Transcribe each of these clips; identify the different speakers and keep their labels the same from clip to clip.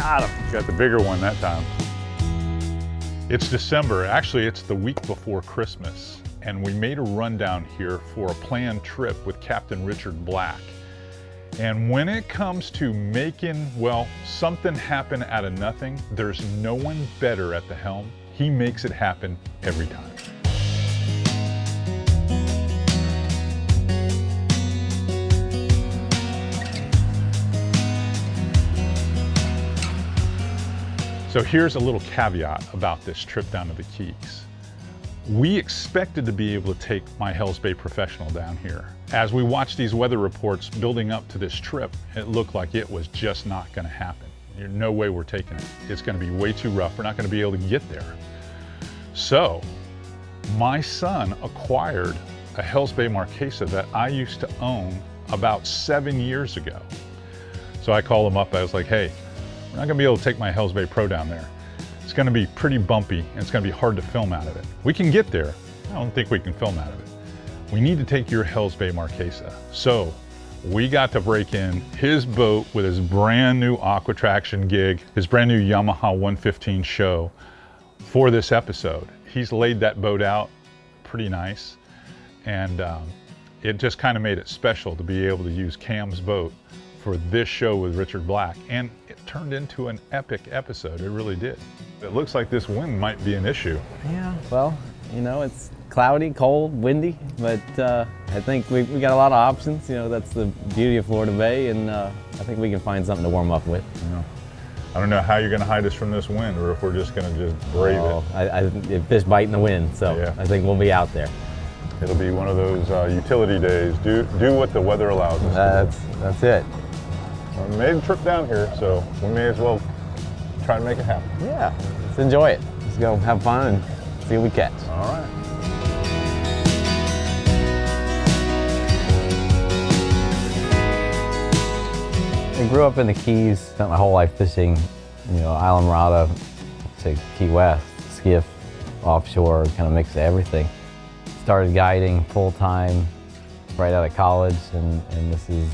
Speaker 1: Got him.
Speaker 2: Got the bigger one that time. It's December. Actually, it's the week before Christmas. And we made a run down here for a planned trip with Captain Richard Black. And when it comes to making, well, something happen out of nothing, there's no one better at the helm. He makes it happen every time. So here's a little caveat about this trip down to the Keys. We expected to be able to take my Hells Bay Professional down here. As we watched these weather reports building up to this trip, it looked like it was just not gonna happen. There's no way we're taking it. It's gonna be way too rough. We're not gonna be able to get there. So, my son acquired a Hells Bay Marquesa that I used to own about 7 years ago. So I called him up, I was like, hey, we're not gonna be able to take my Hells Bay Pro down there. It's gonna be pretty bumpy and it's gonna be hard to film out of it. We can get there, I don't think we can film out of it. We need to take your Hells Bay Marquesa. So we got to break in his boat with his brand new aqua traction gig, his brand new Yamaha 115 show for this episode. He's laid that boat out pretty nice. And it just kind of made it special to be able to use Cam's boat for this show with Richard Black, and it turned into an epic episode. It really did. It looks like this wind might be an issue.
Speaker 3: Yeah, well, you know, it's cloudy, cold, windy, but I think we got a lot of options. You know, that's the beauty of Florida Bay, and I think we can find something to warm up with.
Speaker 2: You know, I don't know how you're gonna hide us from this wind, or if we're just gonna just brave it.
Speaker 3: Fish bite in the wind, so yeah. I think we'll be out there.
Speaker 2: It'll be one of those utility days. Do what the weather allows us to do.
Speaker 3: That's it.
Speaker 2: Well, we made a trip down here, so we may as well try to make it happen.
Speaker 3: Yeah, let's enjoy it. Let's go have fun and see what we catch.
Speaker 2: All right.
Speaker 3: I grew up in the Keys, spent my whole life fishing, you know, Island Rada to Key West, skiff, offshore, kind of mix of everything. Started guiding full-time right out of college, and this is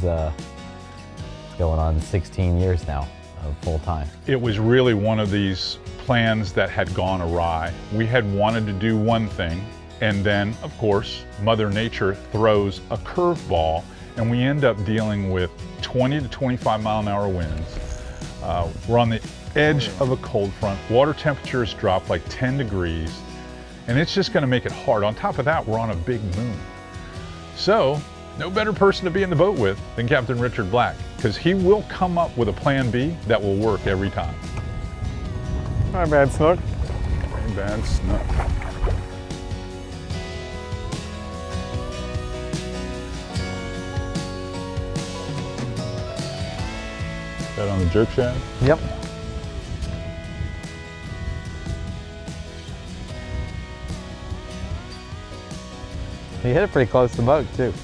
Speaker 3: going on 16 years now of full-time.
Speaker 2: It was really one of these plans that had gone awry. We had wanted to do one thing, and then, of course, Mother Nature throws a curveball, and we end up dealing with 20 to 25 mile an hour winds. We're on the edge of a cold front. Water temperatures drop like 10 degrees, and it's just gonna make it hard. On top of that, we're on a big moon. So, no better person to be in the boat with than Captain Richard Black, because he will come up with a plan B that will work every time.
Speaker 1: Not bad, Snook.
Speaker 2: Ain't bad, Snook. That on the jerk shad?
Speaker 3: Yep. He hit it pretty close to the boat too.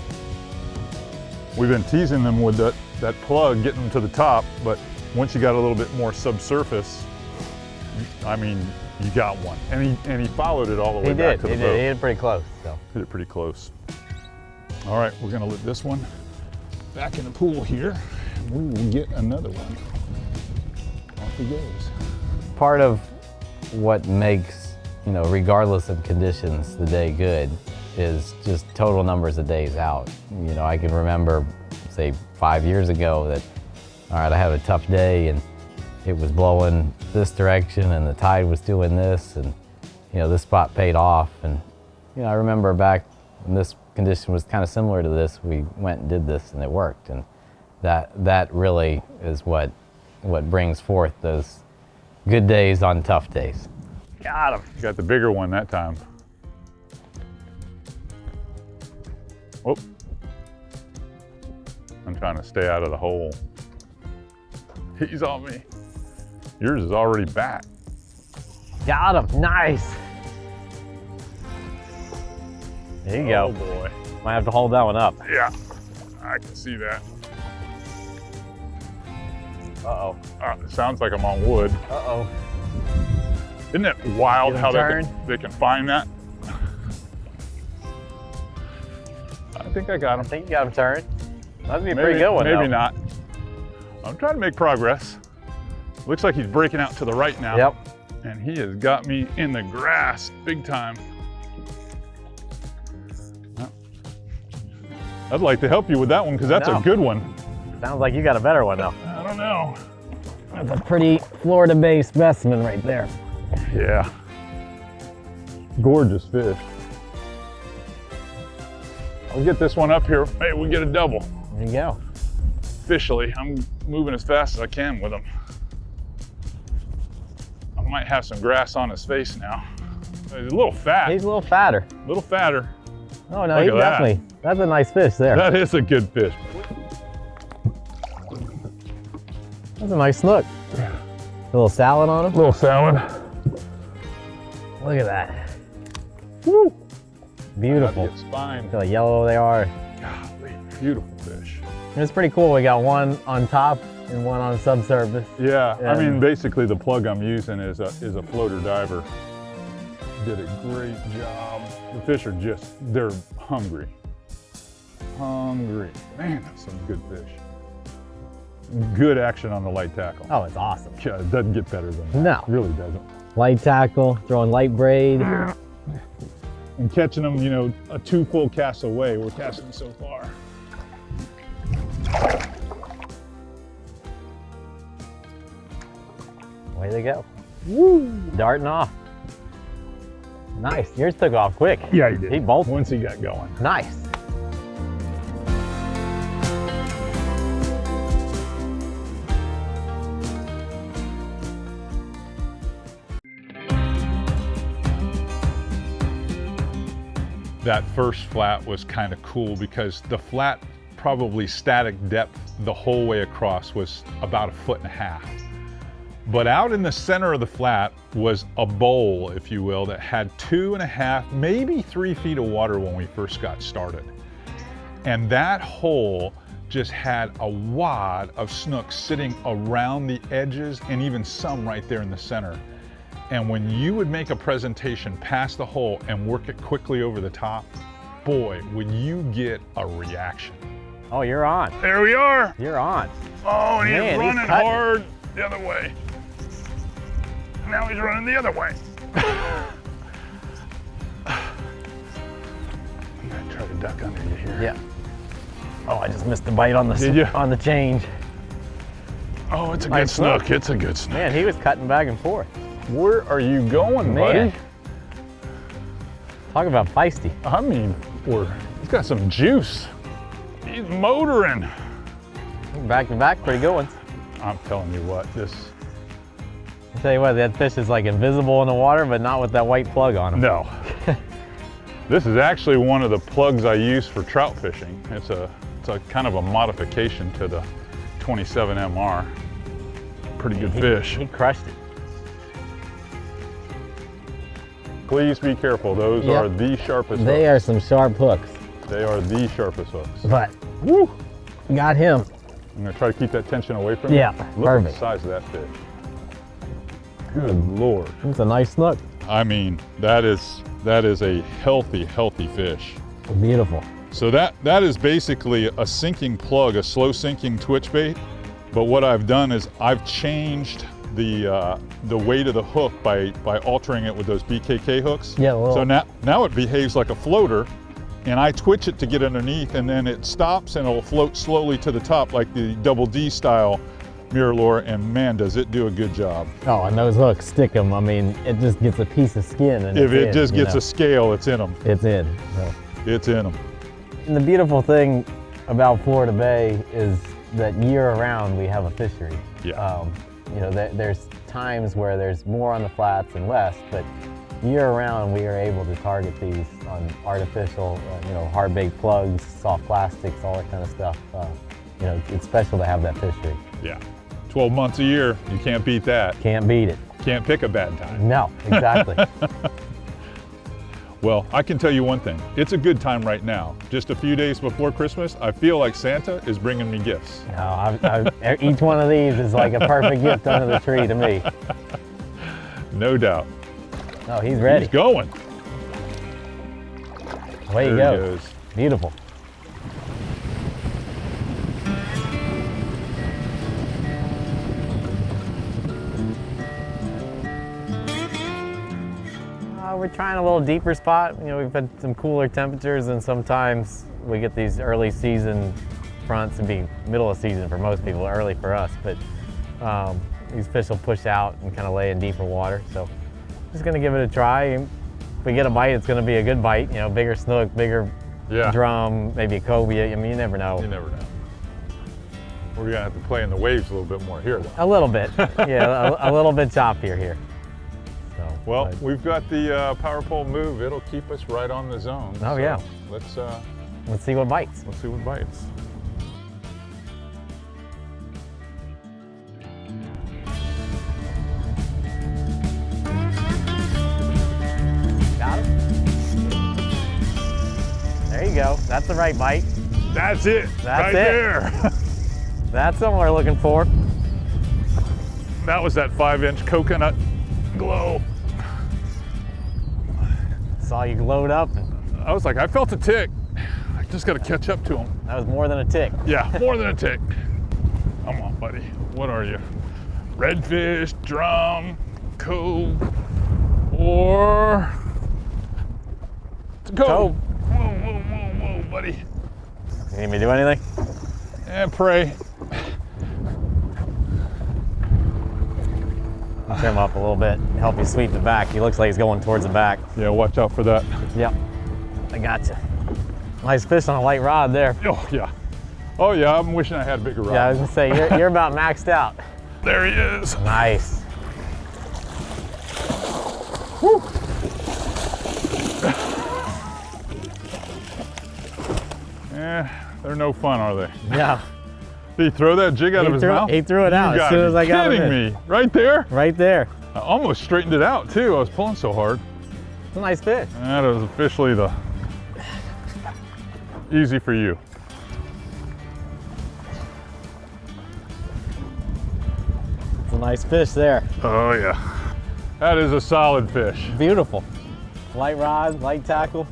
Speaker 2: We've been teasing them with that plug, getting them to the top, but once you got a little bit more subsurface, I mean, you got one. And he followed it all the way back to the boat.
Speaker 3: He hit it pretty close. So.
Speaker 2: Hit it pretty close. All right, we're gonna let this one back in the pool here, and we will get another one. Off he goes.
Speaker 3: Part of what makes, you know, regardless of conditions, the day good is just total numbers of days out. You know, I can remember, say, 5 years ago that, all right, I had a tough day and it was blowing this direction and the tide was doing this, and, you know, this spot paid off. And, you know, I remember back when this condition was kind of similar to this, we went and did this and it worked. And that really is what brings forth those good days on tough days.
Speaker 1: Got him.
Speaker 2: Got the bigger one that time. Oh, I'm trying to stay out of the hole. He's on me. Yours is already back.
Speaker 3: Got him, nice. There you go.
Speaker 2: Oh boy.
Speaker 3: Might have to hold that one up.
Speaker 2: Yeah, I can see that.
Speaker 3: Uh-oh.
Speaker 2: It sounds like I'm on wood.
Speaker 3: Uh-oh.
Speaker 2: Isn't it wild how they can find that? I think I got him.
Speaker 3: I think you got him turned. That'd be a pretty good one,
Speaker 2: Maybe
Speaker 3: though.
Speaker 2: not. I'm trying to make progress. Looks like he's breaking out to the right now.
Speaker 3: Yep.
Speaker 2: And he has got me in the grass big time. I'd like to help you with that one because that's a good one.
Speaker 3: Sounds like you got a better one though.
Speaker 2: I don't know.
Speaker 3: That's a pretty Florida Bay specimen right there.
Speaker 2: Yeah. Gorgeous fish. I'll get this one up here. Hey, we get a double.
Speaker 3: There you go.
Speaker 2: Officially, I'm moving as fast as I can with him. I might have some grass on his face now. He's a little fat.
Speaker 3: He's a little fatter.
Speaker 2: A little fatter.
Speaker 3: Oh no,
Speaker 2: Look
Speaker 3: he's
Speaker 2: at that.
Speaker 3: definitely, that's a nice fish there.
Speaker 2: That is a good fish.
Speaker 3: That's a nice snook. A little salad on him.
Speaker 2: Little salad.
Speaker 3: Look at that. Woo. Beautiful.
Speaker 2: Get spine.
Speaker 3: Look how yellow they are.
Speaker 2: Golly, beautiful fish.
Speaker 3: It's pretty cool. We got one on top and one on subsurface.
Speaker 2: Yeah, I mean,
Speaker 3: And-
Speaker 2: basically the plug I'm using is a floater diver. Did a great job. The fish are just, they're hungry. Hungry. Man, that's some good fish. Good action on the light tackle.
Speaker 3: Oh, it's awesome.
Speaker 2: Yeah, it doesn't get better than that.
Speaker 3: No.
Speaker 2: It really doesn't.
Speaker 3: Light tackle, throwing light braid.
Speaker 2: And catching them, you know, a 2 full casts away. We're casting so far.
Speaker 3: Away they go. Woo! Darting off. Nice. Yours took off quick.
Speaker 2: Yeah, he did.
Speaker 3: He bolted.
Speaker 2: Once he got going.
Speaker 3: Nice.
Speaker 2: That first flat was kind of cool because the flat, probably static depth the whole way across was about 1.5 feet. But out in the center of the flat was a bowl, if you will, that had 2.5, maybe 3 feet of water when we first got started. And that hole just had a wad of snooks sitting around the edges and even some right there in the center. And when you would make a presentation past the hole and work it quickly over the top, boy, would you get a reaction.
Speaker 3: Oh, you're on.
Speaker 2: There we are.
Speaker 3: You're on.
Speaker 2: Oh, and
Speaker 3: Man,
Speaker 2: he's
Speaker 3: he's
Speaker 2: running
Speaker 3: cutting.
Speaker 2: hard the other way. Now he's running the other way. I'm gonna try to duck under you here.
Speaker 3: Yeah. Oh, I just missed the bite on the
Speaker 2: Did you?
Speaker 3: on the change.
Speaker 2: Oh, it's a
Speaker 3: Nice
Speaker 2: good snook.
Speaker 3: snook.
Speaker 2: It's a good snook.
Speaker 3: Man, he was cutting back and forth.
Speaker 2: Where are you going,
Speaker 3: Man.
Speaker 2: buddy?
Speaker 3: Talk about feisty.
Speaker 2: I mean, he's got some juice. He's motoring.
Speaker 3: Back to back, pretty good ones.
Speaker 2: I'm telling you what,
Speaker 3: I'll tell you what, that fish is like invisible in the water, but not with that white plug on him.
Speaker 2: no. This is actually one of the plugs I use for trout fishing. It's a kind of a modification to the 27 MR. Pretty good fish.
Speaker 3: He crushed it.
Speaker 2: Please be careful. Those
Speaker 3: Yep.
Speaker 2: are the sharpest
Speaker 3: They
Speaker 2: hooks.
Speaker 3: are some sharp hooks,
Speaker 2: They are the sharpest hooks.
Speaker 3: but
Speaker 2: Woo!
Speaker 3: got him.
Speaker 2: I'm gonna try to keep that tension away from you.
Speaker 3: Yeah,
Speaker 2: Look
Speaker 3: perfect.
Speaker 2: at the size of that fish. Good Lord.
Speaker 3: It's a nice snook.
Speaker 2: I mean, that is a healthy fish.
Speaker 3: Beautiful.
Speaker 2: So that is basically a sinking plug, a slow sinking twitch bait. But what I've done is I've changed the weight of the hook by altering it with those BKK hooks.
Speaker 3: Yeah, well-
Speaker 2: So now it behaves like a floater, and I twitch it to get underneath, and then it stops and it'll float slowly to the top like the double D style mirror lure, and man, does it do a good job.
Speaker 3: Oh, and those hooks stick them. I mean, it just gets a piece of skin. And
Speaker 2: If
Speaker 3: it's
Speaker 2: it
Speaker 3: in,
Speaker 2: just
Speaker 3: you
Speaker 2: gets
Speaker 3: know.
Speaker 2: a scale, it's in them.
Speaker 3: It's in. So.
Speaker 2: It's in them.
Speaker 3: And the beautiful thing about Florida Bay is that year-round we have a fishery.
Speaker 2: Yeah.
Speaker 3: You know, there's times where there's more on the flats and less, but year-round we are able to target these on artificial, you know, hard-baked plugs, soft plastics, all that kind of stuff. You know, it's special to have that fishery.
Speaker 2: Yeah. 12 months a year, you can't beat that.
Speaker 3: Can't beat it.
Speaker 2: Can't pick a bad time.
Speaker 3: No, exactly.
Speaker 2: Well, I can tell you one thing. It's a good time right now. Just a few days before Christmas, I feel like Santa is bringing me gifts.
Speaker 3: No, each one of these is like a perfect gift under the tree to me.
Speaker 2: No doubt.
Speaker 3: Oh, he's ready.
Speaker 2: He's going.
Speaker 3: Away he
Speaker 2: There he
Speaker 3: goes.
Speaker 2: goes.
Speaker 3: Beautiful. We're trying a little deeper spot. You know, we've had some cooler temperatures, and sometimes we get these early season fronts and be middle of season for most people, early for us. But these fish will push out and kind of lay in deeper water. So just gonna give it a try. If we get a bite, it's gonna be a good bite. You know, bigger snook, bigger drum, maybe a cobia. I mean, you never know.
Speaker 2: You never know. We're gonna have to play in the waves a little bit more here, though.
Speaker 3: A little bit, yeah, a little bit choppier here. So,
Speaker 2: well, we've got the power pole move. It'll keep us right on the zone.
Speaker 3: Oh,
Speaker 2: so
Speaker 3: yeah.
Speaker 2: Let's
Speaker 3: see what bites.
Speaker 2: Let's see what bites.
Speaker 3: Got him. There you go. That's the right bite.
Speaker 2: That's it.
Speaker 3: That's
Speaker 2: right
Speaker 3: it.
Speaker 2: There.
Speaker 3: That's what we're looking for.
Speaker 2: That was that 5-inch coconut glow.
Speaker 3: Saw you load up.
Speaker 2: I was like, I felt a tick. I just got to catch up to him.
Speaker 3: That was more than a tick.
Speaker 2: Yeah, more than a tick. Come on, buddy. What are you? Redfish, drum, cove, or cove? Whoa, whoa, whoa, whoa, buddy.
Speaker 3: You need me to do anything?
Speaker 2: Yeah, pray.
Speaker 3: Trim him up a little bit, help you sweep it back. He looks like he's going towards the back.
Speaker 2: Yeah, watch out for that.
Speaker 3: Yep, I gotcha. Nice fish on a light rod there.
Speaker 2: Oh, yeah. Oh, yeah, I'm wishing I had a bigger rod.
Speaker 3: Yeah, I was gonna say, you're about maxed out.
Speaker 2: There he is.
Speaker 3: Nice.
Speaker 2: Whew. They're no fun, are they?
Speaker 3: Yeah.
Speaker 2: Did he throw that jig out of his mouth?
Speaker 3: He threw it out as soon as I got him in.
Speaker 2: Kidding me? Right there?
Speaker 3: Right there.
Speaker 2: I almost straightened it out too. I was pulling so hard.
Speaker 3: It's a nice fish.
Speaker 2: That is officially the easy for you.
Speaker 3: It's a nice fish there.
Speaker 2: Oh yeah. That is a solid fish.
Speaker 3: Beautiful. Light rod, light tackle.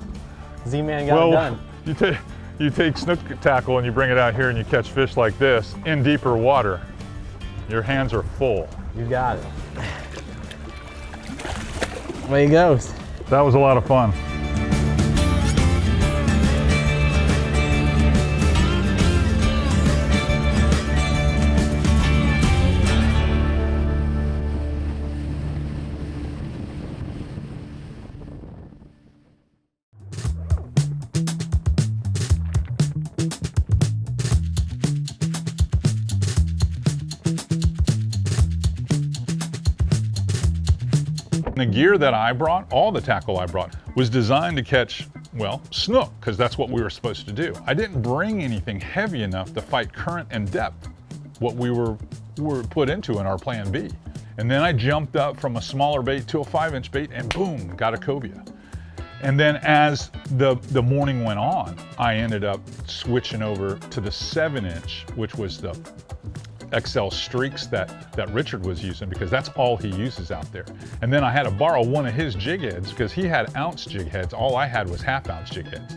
Speaker 3: Z-Man got it done.
Speaker 2: You take snook tackle and you bring it out here and you catch fish like this in deeper water. Your hands are full.
Speaker 3: You got it. Away he goes.
Speaker 2: That was a lot of fun. The gear that I brought, all the tackle I brought, was designed to catch, well, snook, because that's what we were supposed to do. I didn't bring anything heavy enough to fight current and depth, what we were put into in our plan B. And then I jumped up from a smaller bait to a 5-inch bait and boom, got a cobia. And then as the morning went on, I ended up switching over to the 7-inch, which was the XL streaks that Richard was using, because that's all he uses out there. And then I had to borrow one of his jig heads because he had ounce jig heads. All I had was half-ounce jig heads.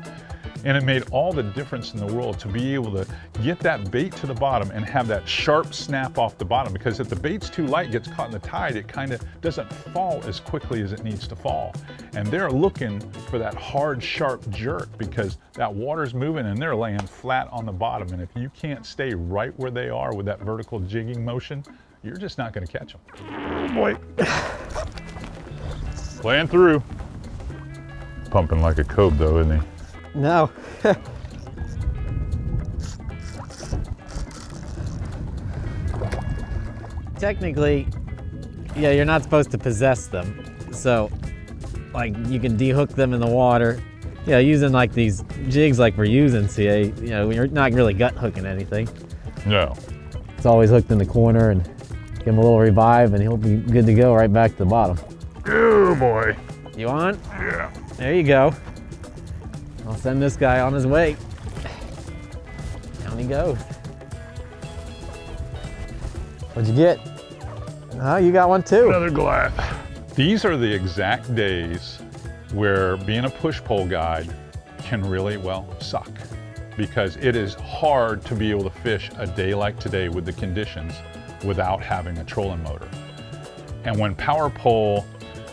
Speaker 2: And it made all the difference in the world to be able to get that bait to the bottom and have that sharp snap off the bottom, because if the bait's too light, gets caught in the tide, it kind of doesn't fall as quickly as it needs to fall. And they're looking for that hard, sharp jerk because that water's moving and they're laying flat on the bottom. And if you can't stay right where they are with that vertical jigging motion, you're just not going to catch them. Oh boy. Playing through. Pumping like a cove though, isn't he?
Speaker 3: No. Technically, yeah, you're not supposed to possess them. So, like, you can dehook them in the water. You know, using like these jigs like we're using, CA, you know, you're not really gut hooking anything.
Speaker 2: No.
Speaker 3: It's always hooked in the corner, and give him a little revive and he'll be good to go right back to the bottom.
Speaker 2: Oh boy.
Speaker 3: You on?
Speaker 2: Yeah.
Speaker 3: There you go. I'll send this guy on his way. Down he goes. What'd you get? Oh, you got one too.
Speaker 2: Another goliath. These are the exact days where being a push-pole guide can really, well, suck. Because it is hard to be able to fish a day like today with the conditions without having a trolling motor. And when Power Pole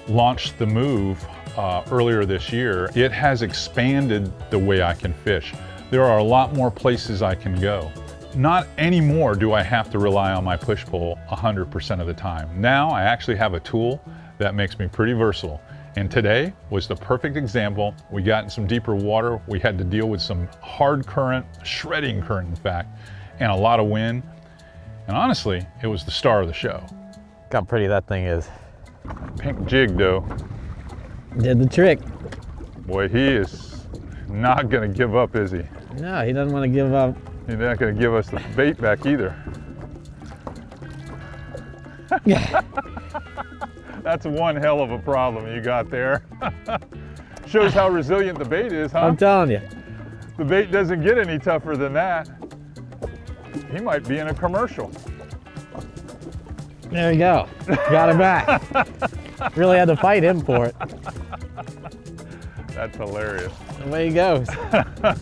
Speaker 2: launched the move earlier this year, it has expanded the way I can fish. There are a lot more places I can go. Not anymore do I have to rely on my push pole 100% of the time. Now I actually have a tool that makes me pretty versatile. And today was the perfect example. We got in some deeper water. We had to deal with some hard current, shredding current in fact, and a lot of wind. And honestly, it was the star of the show.
Speaker 3: Look how pretty that thing is.
Speaker 2: Pink jig though.
Speaker 3: Did the trick.
Speaker 2: Boy, he is not gonna give up, is he?
Speaker 3: No, he doesn't want to give up.
Speaker 2: He's not gonna give us the bait back either. That's one hell of a problem you got there. Shows how resilient the bait is, huh?
Speaker 3: I'm telling you.
Speaker 2: The bait doesn't get any tougher than that. He might be in a commercial.
Speaker 3: There you go. Got it back. Really had to fight him for it.
Speaker 2: That's hilarious.
Speaker 3: Away he goes.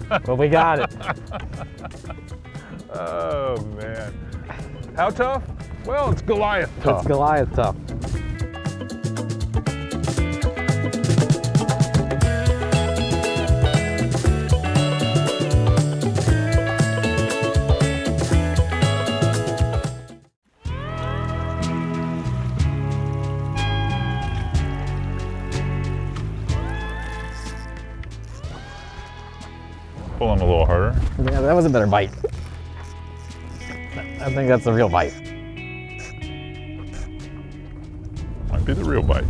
Speaker 3: But we got it.
Speaker 2: Oh man. How tough? Well, it's Goliath tough.
Speaker 3: It's Goliath tough.
Speaker 2: Pull him a little harder.
Speaker 3: Yeah, that was a better bite. I think that's a real bite.
Speaker 2: Might be the real bite.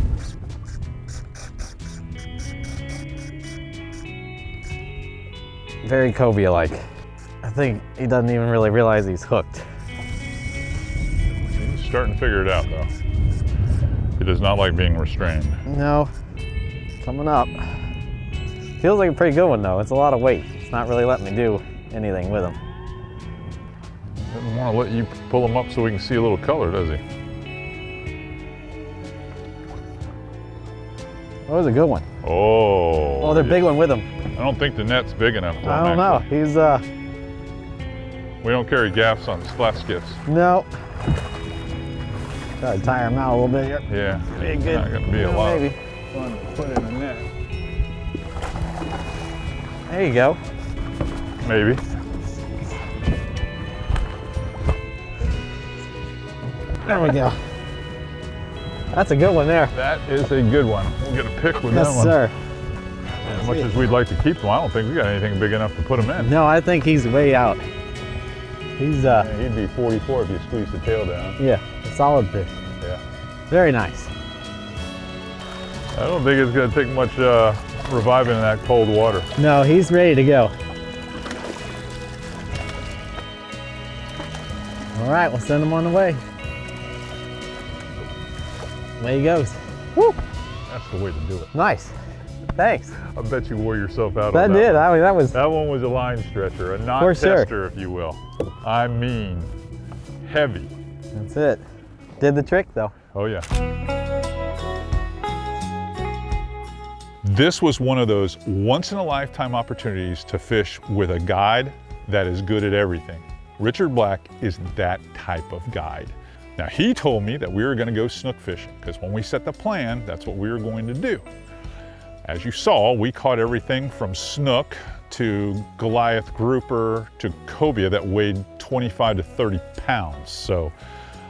Speaker 3: Very cobia-like. I think he doesn't even really realize he's hooked.
Speaker 2: He's starting to figure it out though. He does not like being restrained.
Speaker 3: No, coming up. Feels like a pretty good one though. It's a lot of weight. It's not really letting me do anything with him.
Speaker 2: Doesn't want to let you pull him up so we can see a little color, does he?
Speaker 3: That was a good one.
Speaker 2: Oh.
Speaker 3: Oh, they're big one with him.
Speaker 2: I don't think the net's big enough for him.
Speaker 3: I don't know. He's
Speaker 2: We don't carry gaffs on flat skiffs.
Speaker 3: no. Try to tire him out a little bit here.
Speaker 2: Yeah.
Speaker 3: Be
Speaker 2: It's
Speaker 3: good.
Speaker 2: not going to be a lot
Speaker 3: Maybe.
Speaker 2: of fun to put in a net.
Speaker 3: There you go.
Speaker 2: Maybe.
Speaker 3: There we go. That's a good one there.
Speaker 2: That is a good one. We'll get a pick with
Speaker 3: Yes,
Speaker 2: that one.
Speaker 3: sir.
Speaker 2: As much as we'd like to keep them, I don't think we got anything big enough to put them in.
Speaker 3: No, I think he's way out. He's
Speaker 2: Yeah, he'd be 44 if you squeeze the tail down.
Speaker 3: yeah, a solid fish.
Speaker 2: Yeah.
Speaker 3: Very nice.
Speaker 2: I don't think it's going to take much reviving in that cold water.
Speaker 3: No, he's ready to go. All right, we'll send him on the way. Away he goes. Woo!
Speaker 2: That's the way to do it.
Speaker 3: Nice. Thanks.
Speaker 2: I bet you wore yourself out
Speaker 3: That
Speaker 2: on that
Speaker 3: did.
Speaker 2: one.
Speaker 3: I mean, that was.
Speaker 2: That one was a line stretcher, a knot
Speaker 3: For sure.
Speaker 2: tester, if you will. I mean, heavy.
Speaker 3: That's it. Did the trick though.
Speaker 2: Oh yeah. This was one of those once-in-a-lifetime opportunities to fish with a guide that is good at everything. Richard Black is that type of guide. Now, he told me that we were going to go snook fishing, because when we set the plan, that's what we were going to do. As you saw, we caught everything from snook to Goliath grouper to cobia that weighed 25 to 30 pounds. So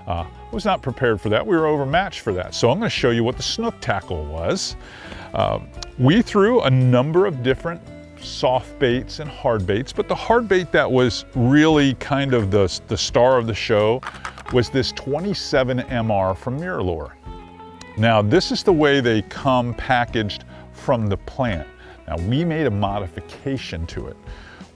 Speaker 2: I was not prepared for that. We were overmatched for that. So I'm going to show you what the snook tackle was. We threw a number of different soft baits and hard baits, but the hard bait that was really kind of the star of the show was this 27 MR from Miralure. Now, this is the way they come packaged from the plant. Now, we made a modification to it.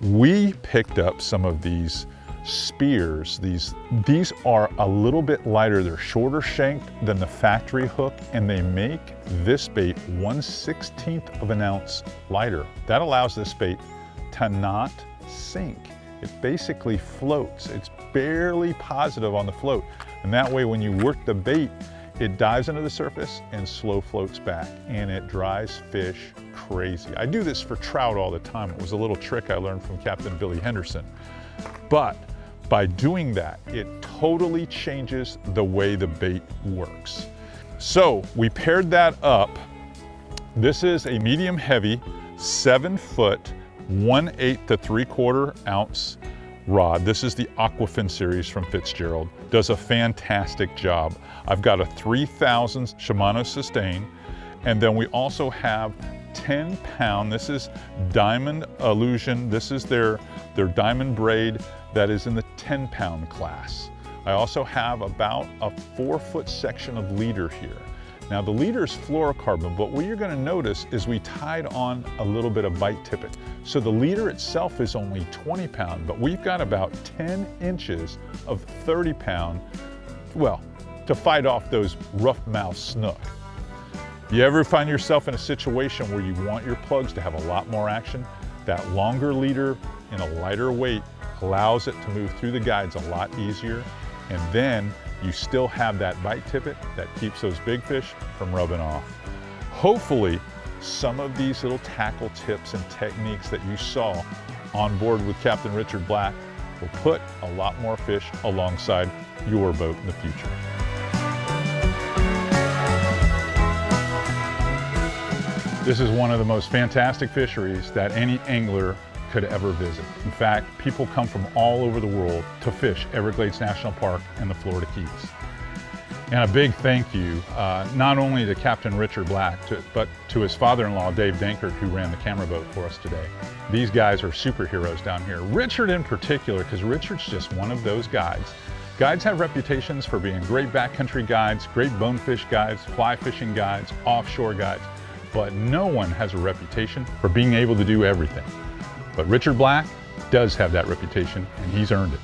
Speaker 2: We picked up some of these spears. These are a little bit lighter. They're shorter shanked than the factory hook, and they make this bait 1/16 of an ounce lighter. That allows this bait to not sink. It basically floats. It's barely positive on the float. And that way, when you work the bait, it dives into the surface and slow floats back, and it dries fish crazy. I do this for trout all the time. It was a little trick I learned from Captain Billy Henderson. But by doing that, it totally changes the way the bait works. So we paired that up This is a medium heavy, 7 foot, 1/8 to 3/4 ounce rod. This is the Aquafin series from Fitzgerald. Does a fantastic job. I've got a 3000 Shimano Sustain, and then we also have 10-pound, this is Diamond Illusion. This is their diamond braid that is in the 10-pound class. I also have about a 4-foot section of leader here. Now the leader is fluorocarbon, but what you're going to notice is we tied on a little bit of bite tippet. So the leader itself is only 20-pound, but we've got about 10 inches of 30-pound, well, to fight off those rough-mouthed snook. You ever find yourself in a situation where you want your plugs to have a lot more action? That longer leader in a lighter weight allows it to move through the guides a lot easier, and then you still have that bite tippet that keeps those big fish from rubbing off. Hopefully, some of these little tackle tips and techniques that you saw on board with Captain Richard Black will put a lot more fish alongside your boat in the future. This is one of the most fantastic fisheries that any angler could ever visit. In fact, people come from all over the world to fish Everglades National Park and the Florida Keys. And a big thank you, not only to Captain Richard Black, but to his father-in-law, Dave Dankert, who ran the camera boat for us today. These guys are superheroes down here. Richard in particular, because Richard's just one of those guides. Guides have reputations for being great backcountry guides, great bonefish guides, fly fishing guides, offshore guides, but no one has a reputation for being able to do everything. But Richard Black does have that reputation, and he's earned it.